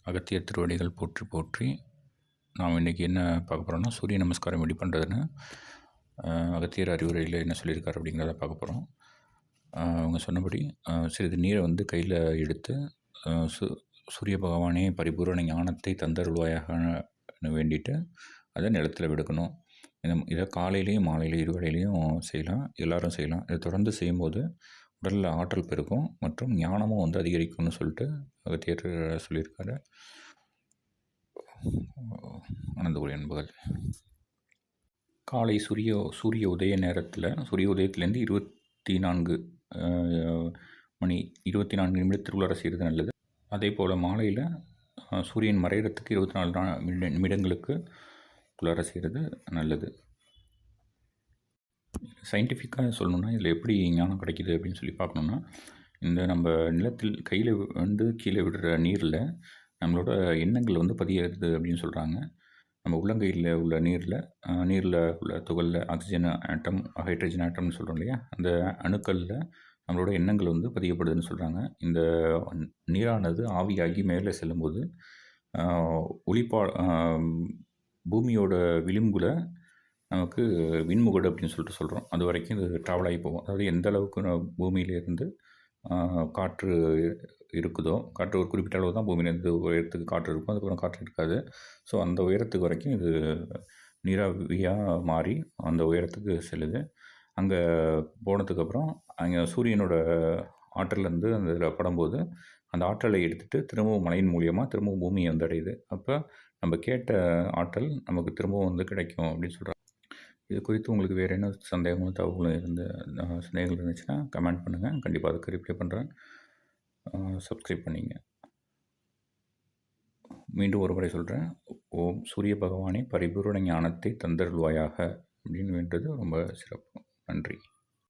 அகத்தியர் திருவடிகள் போற்றி போற்றி. நாம் இன்றைக்கி என்ன பார்க்க போகிறோம்னா, சூரிய நமஸ்காரம் எப்படி பண்ணுறதுன்னு அகத்தியர் அறிவுரையில் என்ன சொல்லியிருக்காரு அப்படிங்கிறத பார்க்க போகிறோம். அவங்க சொன்னபடி சிறிது நீரை கையில் எடுத்து சூரிய பகவானே பரிபூரண ஞானத்தை தந்தருள்வாயாக வேண்டிட்டு அதை நிலத்தில் விடுக்கணும். இதை காலையிலையும் மாலையிலையும் இருவேளையிலையும் செய்யலாம், எல்லோரும் செய்யலாம். இதை தொடர்ந்து செய்யும்போது உடலில் ஆற்றல் பெருக்கும் மற்றும் ஞானமும் அதிகரிக்கும்னு சொல்லிட்டு அகத்தியர் சொல்லியிருக்காரு. ஆனந்தபுரி அன்புகள். காலை சூரிய உதய நேரத்தில், சூரிய உதயத்துலேருந்து 24 மணி 24 நிமிடத்திற்குள்ளார செய்கிறது நல்லது. அதே போல் மாலையில் சூரியன் மறைகிறதுக்கு 24 நிமிடங்களுக்கு உள்ளார செய்கிறது நல்லது. சயின்டிஃபிக்காக சொல்லணுன்னா இதில் எப்படி ஞானம் கிடைக்கிது அப்படின்னு சொல்லி பார்க்கணுன்னா, இந்த நம்ம நிலத்தில் கையில் கீழே விடுற நீரில் நம்மளோட எண்ணங்கள் பதியிறது அப்படின்னு சொல்கிறாங்க. நம்ம உள்ளங்கையில் உள்ள நீரில் உள்ள துகளில் ஆக்சிஜன் ஆட்டம், ஹைட்ரஜன் ஆட்டம்னு சொல்கிறோம் இல்லையா, அந்த அணுக்களில் நம்மளோட எண்ணங்கள் பதியப்படுதுன்னு சொல்கிறாங்க. இந்த நீரானது ஆவியாகி மேலே செல்லும்போது பூமியோட விளிம்பில் நமக்கு விண்முகடு அப்படின்னு சொல்லிட்டு சொல்கிறோம். அது வரைக்கும் இது ட்ராவல் ஆகி போகும். அதாவது எந்த அளவுக்கு பூமியிலேருந்து காற்று இருக்குதோ, காற்று ஒரு குறிப்பிட்ட அளவு தான் பூமியிலேருந்து உயரத்துக்கு காற்று இருக்கும், அதுக்கப்புறம் காற்று இருக்காது. ஸோ அந்த உயரத்துக்கு வரைக்கும் இது நீராவியாக மாறி அந்த உயரத்துக்கு செல்லுது. அங்கே போனதுக்கப்புறம் அங்கே சூரியனோட ஆற்றலேருந்து அந்த இதில் படும்போது அந்த ஆற்றலை எடுத்துகிட்டு திரும்பவும் மழையின் மூலியமாக திரும்பவும் பூமியை அடையுது. அப்போ நம்ம கேட்ட ஆற்றல் நமக்கு திரும்பவும் கிடைக்கும் அப்படின்னு சொல்கிறாங்க. இது குறித்து உங்களுக்கு வேறு என்ன சந்தேகமும் தகவலும் சந்தேகங்கள் இருந்துச்சுன்னா கமெண்ட் பண்ணுங்கள். கண்டிப்பாக அதுக்கு ரிப்ளை பண்ணுறேன். சப்ஸ்கிரைப் பண்ணிங்க. மீண்டும் ஒரு முறை சொல்கிறேன். ஓம் சூரிய பகவானே பரிபூரண ஞானத்தை தந்தருள்வாயாக அப்படின்னு வேண்டது ரொம்ப சிறப்பு. நன்றி.